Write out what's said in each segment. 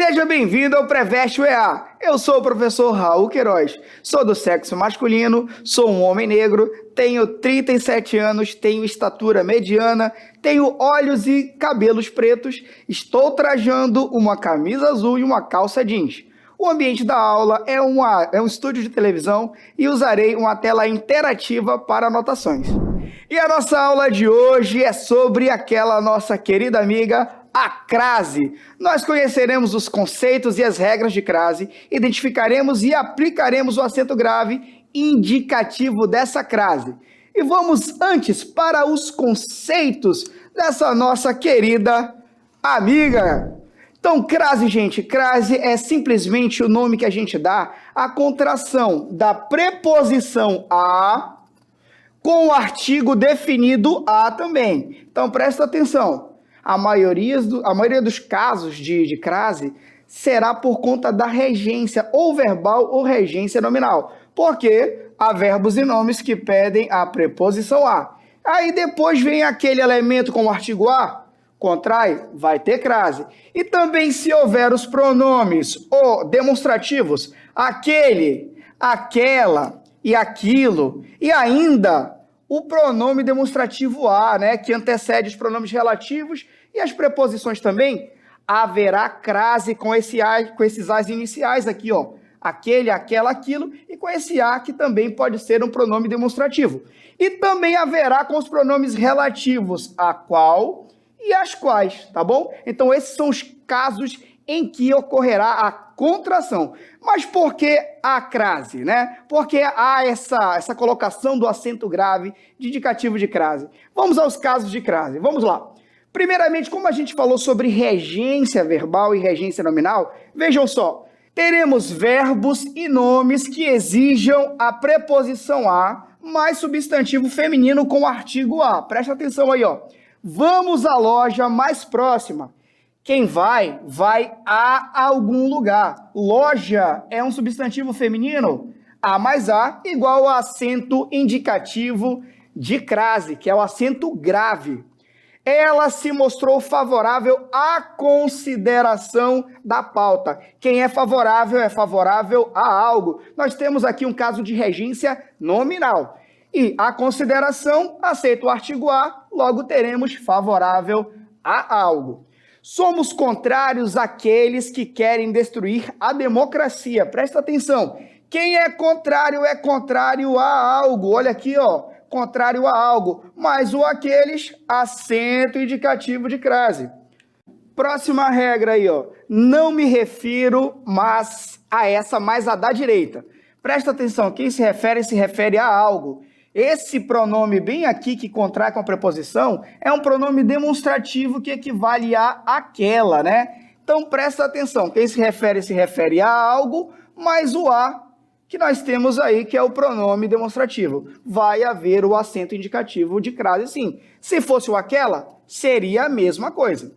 Seja bem-vindo ao Preveste UEA. Eu sou o professor Raul Queiroz, sou do sexo masculino, sou um homem negro, tenho 37 anos, tenho estatura mediana, tenho olhos e cabelos pretos, estou trajando uma camisa azul e uma calça jeans. O ambiente da aula é um estúdio de televisão e usarei uma tela interativa para anotações. E a nossa aula de hoje é sobre aquela nossa querida amiga, a crase. Nós conheceremos os conceitos e as regras de crase, identificaremos e aplicaremos o acento grave indicativo dessa crase. E vamos antes para os conceitos dessa nossa querida amiga. Então, crase, gente, crase é simplesmente o nome que a gente dá à contração da preposição a com o artigo definido a também. Então, presta atenção. A maioria dos casos de crase será por conta da regência ou verbal ou regência nominal, porque há verbos e nomes que pedem a preposição a. Aí depois vem aquele elemento com o artigo a, contrai, vai ter crase. E também se houver os pronomes ou demonstrativos, aquele, aquela e aquilo, e ainda o pronome demonstrativo a, né, que antecede os pronomes relativos e as preposições também, haverá crase com esses as iniciais aqui, ó. Aquele, aquela, aquilo, e com esse a que também pode ser um pronome demonstrativo. E também haverá com os pronomes relativos a qual e as quais, tá bom? Então esses são os casos em que ocorrerá a contração. Mas por que a crase, né? Porque há essa colocação do acento grave de indicativo de crase. Vamos aos casos de crase. Vamos lá. Primeiramente, como a gente falou sobre regência verbal e regência nominal, vejam só, teremos verbos e nomes que exijam a preposição a mais substantivo feminino com o artigo a. Presta atenção aí, ó. Vamos à loja mais próxima. Quem vai a algum lugar. Loja é um substantivo feminino, a mais a igual ao acento indicativo de crase, que é o acento grave. Ela se mostrou favorável à consideração da pauta. Quem é favorável a algo. Nós temos aqui um caso de regência nominal. E a consideração aceita o artigo a, logo teremos favorável a algo. Somos contrários àqueles que querem destruir a democracia. Presta atenção. Quem é contrário a algo. Olha aqui, ó. Contrário a algo. Mas o aqueles, acento indicativo de crase. Próxima regra aí, ó. Não me refiro a essa, mas a da direita. Presta atenção. Quem se refere a algo. Esse pronome bem aqui, que contrai com a preposição, é um pronome demonstrativo que equivale a aquela, né? Então, presta atenção. Quem se refere a algo, mais o a que nós temos aí, que é o pronome demonstrativo. Vai haver o acento indicativo de crase, sim. Se fosse o aquela, seria a mesma coisa.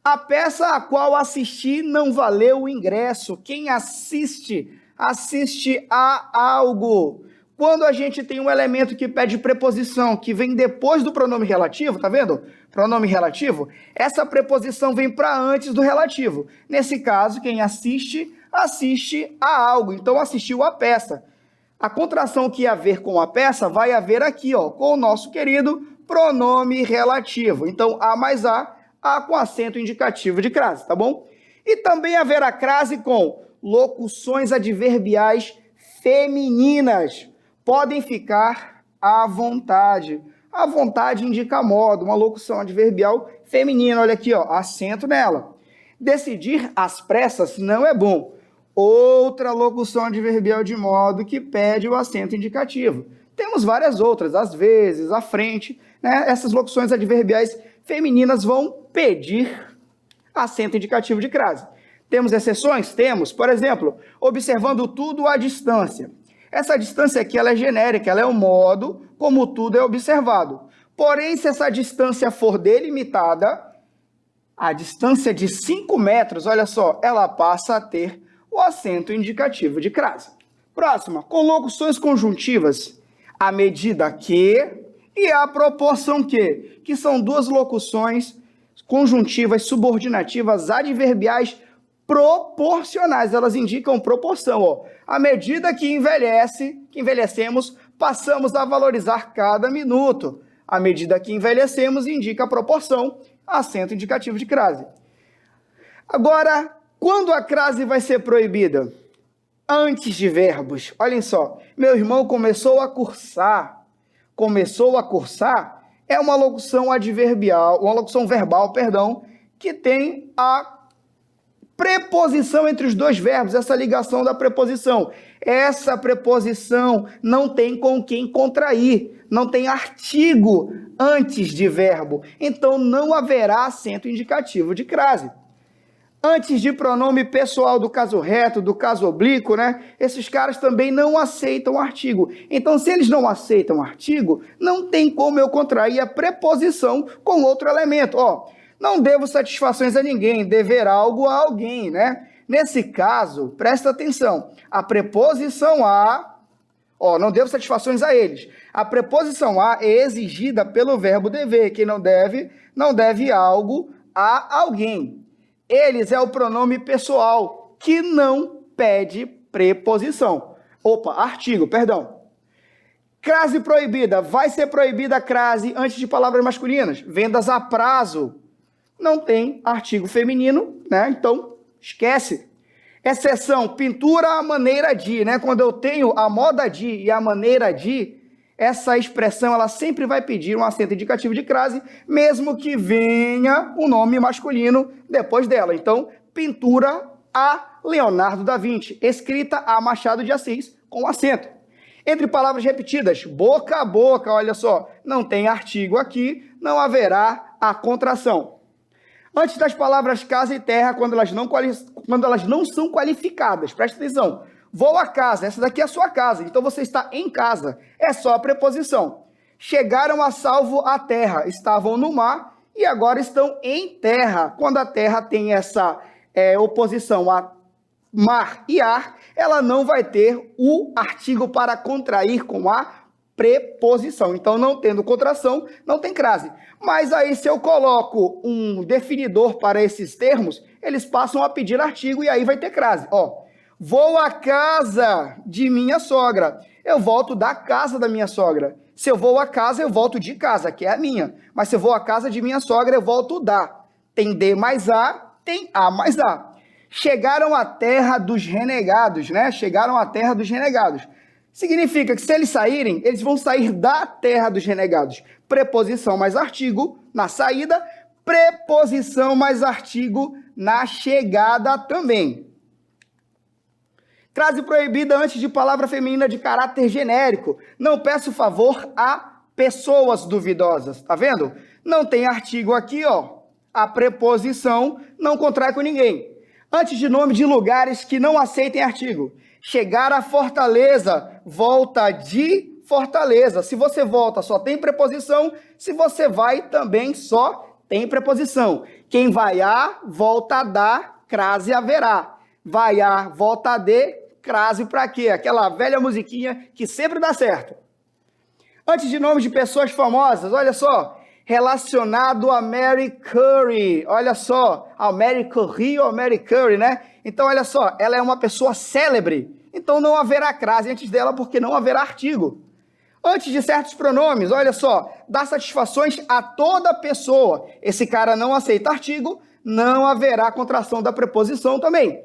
A peça a qual assisti não valeu o ingresso. Quem assiste a algo. Quando a gente tem um elemento que pede preposição, que vem depois do pronome relativo, tá vendo? Pronome relativo, essa preposição vem para antes do relativo. Nesse caso, quem assiste a algo, então assistiu a peça. A contração que ia haver com a peça vai haver aqui, ó, com o nosso querido pronome relativo. Então, a mais a com acento indicativo de crase, tá bom? E também haverá crase com locuções adverbiais femininas. Podem ficar à vontade. À vontade indica modo, uma locução adverbial feminina. Olha aqui, ó, acento nela. Decidir às pressas não é bom. Outra locução adverbial de modo que pede o acento indicativo. Temos várias outras, às vezes, à frente, né? Essas locuções adverbiais femininas vão pedir acento indicativo de crase. Temos exceções? Temos. Por exemplo, observando tudo à distância. Essa distância aqui ela é genérica, ela é o modo como tudo é observado. Porém, se essa distância for delimitada, a distância de 5 metros, olha só, ela passa a ter o acento indicativo de crase. Próxima, com locuções conjuntivas, à medida que e à proporção que são duas locuções conjuntivas subordinativas adverbiais proporcionais, elas indicam proporção. Ó. À medida que envelhecemos, passamos a valorizar cada minuto. À medida que envelhecemos, indica a proporção, acento indicativo de crase. Agora, quando a crase vai ser proibida? Antes de verbos. Olhem só, meu irmão começou a cursar. Começou a cursar é uma locução adverbial, uma locução verbal, perdão, que tem a preposição entre os dois verbos, essa ligação da preposição. Essa preposição não tem com quem contrair, não tem artigo antes de verbo, então não haverá acento indicativo de crase. Antes de pronome pessoal do caso reto, do caso oblíquo, né? Esses caras também não aceitam artigo. Então, se eles não aceitam artigo, não tem como eu contrair a preposição com outro elemento. Ó, não devo satisfações a ninguém, dever algo a alguém, né? Nesse caso, presta atenção, a preposição a, ó, não devo satisfações a eles. A preposição a é exigida pelo verbo dever, que não deve algo a alguém. Eles é o pronome pessoal, que não pede preposição. Artigo, perdão. Crase proibida. Vai ser proibida a crase antes de palavras masculinas. Vendas a prazo. Não tem artigo feminino, né? Então, esquece. Exceção, pintura à maneira de, né? Quando eu tenho a moda de e a maneira de, essa expressão ela sempre vai pedir um acento indicativo de crase, mesmo que venha um nome masculino depois dela. Então, pintura a Leonardo da Vinci, escrita a Machado de Assis, com acento. Entre palavras repetidas, boca a boca, olha só, não tem artigo aqui, não haverá a contração. Antes das palavras casa e terra, quando elas não são qualificadas, presta atenção. Vou a casa, essa daqui é a sua casa, então você está em casa, é só a preposição. Chegaram a salvo à terra, estavam no mar e agora estão em terra. Quando a terra tem essa oposição a mar e ar, ela não vai ter o artigo para contrair com a preposição. Então, não tendo contração, não tem crase. Mas aí, se eu coloco um definidor para esses termos, eles passam a pedir artigo e aí vai ter crase. Ó. Vou à casa de minha sogra. Eu volto da casa da minha sogra. Se eu vou à casa, eu volto de casa, que é a minha. Mas se eu vou à casa de minha sogra, eu volto da. Tem D mais A, tem A mais A. Chegaram à terra dos renegados, né? Chegaram à terra dos renegados. Significa que se eles saírem, eles vão sair da terra dos renegados. Preposição mais artigo na saída, preposição mais artigo na chegada também. Crase proibida antes de palavra feminina de caráter genérico. Não peço favor a pessoas duvidosas. Tá vendo? Não tem artigo aqui, ó. A preposição não contrai com ninguém. Antes de nome de lugares que não aceitem artigo. Chegar a Fortaleza, volta de Fortaleza. Se você volta, só tem preposição. Se você vai, também só tem preposição. Quem vai a, volta a dar, crase haverá. Vai a, volta a de, crase para quê? Aquela velha musiquinha que sempre dá certo. Antes de nomes de pessoas famosas, olha só. Relacionado a Mary Curry. Olha só, a Mary Curry ou Mary Curry, né? Então, olha só, ela é uma pessoa célebre. Então, não haverá crase antes dela, porque não haverá artigo. Antes de certos pronomes, olha só, dá satisfações a toda pessoa. Esse cara não aceita artigo, não haverá contração da preposição também.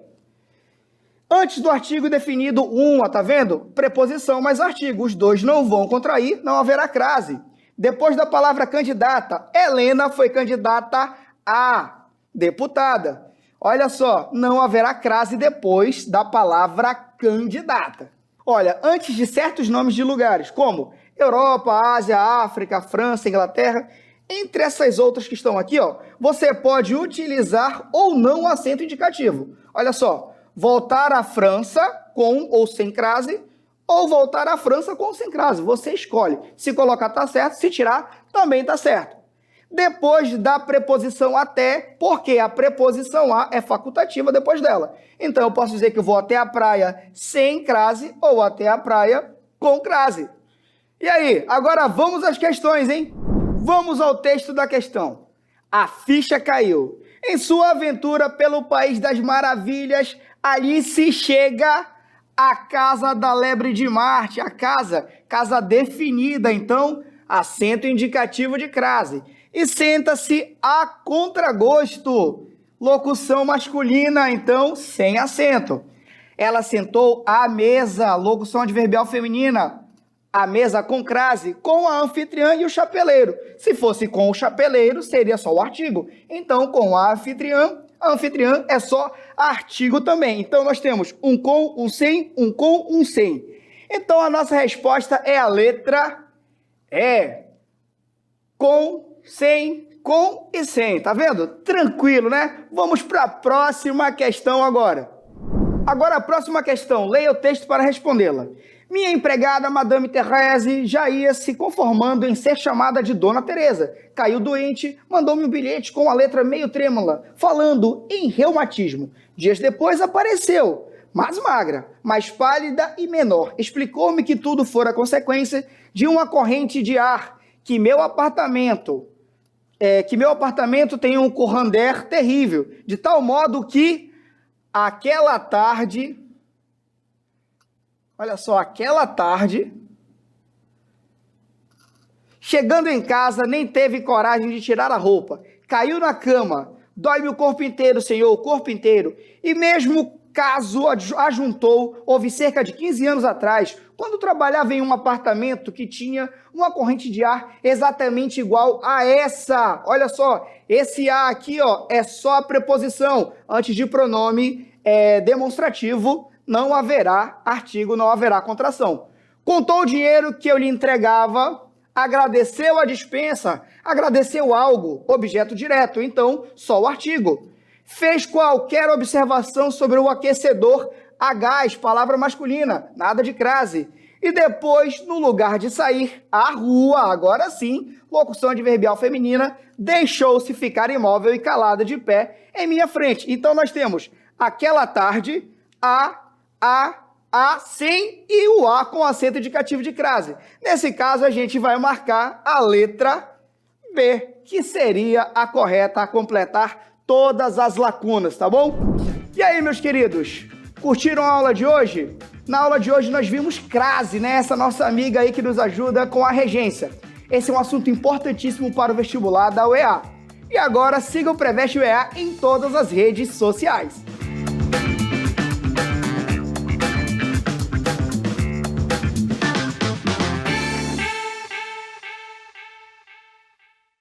Antes do artigo definido uma, tá vendo? Preposição mais artigo. Os dois não vão contrair, não haverá crase. Depois da palavra candidata, Helena foi candidata a deputada. Olha só, não haverá crase depois da palavra candidata. Olha, antes de certos nomes de lugares, como Europa, Ásia, África, França, Inglaterra, entre essas outras que estão aqui, ó, você pode utilizar ou não o acento indicativo. Olha só, voltar à França com ou sem crase, ou voltar à França com ou sem crase. Você escolhe. Se colocar, tá certo. Se tirar, também tá certo. Depois da preposição até, porque a preposição a é facultativa depois dela. Então, eu posso dizer que eu vou até a praia sem crase ou até a praia com crase. E aí, agora vamos às questões, hein? Vamos ao texto da questão. A ficha caiu. Em sua aventura pelo País das Maravilhas, Alice chega à Casa da Lebre de Marte, a casa definida, então, acento indicativo de crase. E senta-se a contragosto, locução masculina, então, sem acento. Ela sentou à mesa, locução adverbial feminina, a mesa com crase, com a anfitriã e o chapeleiro. Se fosse com o chapeleiro, seria só o artigo. Então, com a anfitriã é só artigo também. Então, nós temos um com, um sem, um com, um sem. Então, a nossa resposta é a letra E. Com, sem, com e sem. Tá vendo? Tranquilo, né? Vamos para a próxima questão agora. Agora, a próxima questão. Leia o texto para respondê-la. Minha empregada, Madame Thérèse, já ia se conformando em ser chamada de Dona Teresa. Caiu doente, mandou-me um bilhete com a letra meio trêmula, falando em reumatismo. Dias depois apareceu, mais magra, mais pálida e menor. Explicou-me que tudo fora consequência de uma corrente de ar, que meu apartamento tem um corrander terrível, de tal modo que aquela tarde... Olha só, aquela tarde, chegando em casa, nem teve coragem de tirar a roupa. Caiu na cama. Dói-me o corpo inteiro, senhor, o corpo inteiro. E mesmo caso ajuntou, houve cerca de 15 anos atrás, quando trabalhava em um apartamento que tinha uma corrente de ar exatamente igual a essa. Olha só, esse A aqui, ó, é só a preposição. Antes de pronome demonstrativo, não haverá artigo, não haverá contração. Contou o dinheiro que eu lhe entregava, agradeceu a dispensa, agradeceu algo, objeto direto, então só o artigo. Fez qualquer observação sobre o aquecedor a gás, palavra masculina, nada de crase. E depois, no lugar de sair à rua, agora sim, locução adverbial feminina, deixou-se ficar imóvel e calada de pé em minha frente. Então nós temos aquela tarde, a, sem e o A com acento indicativo de crase. Nesse caso, a gente vai marcar a letra B, que seria a correta a completar todas as lacunas, tá bom? E aí, meus queridos, curtiram a aula de hoje? Na aula de hoje nós vimos crase, né? Essa nossa amiga aí que nos ajuda com a regência. Esse é um assunto importantíssimo para o vestibular da UEA. E agora siga o Preveste UEA em todas as redes sociais.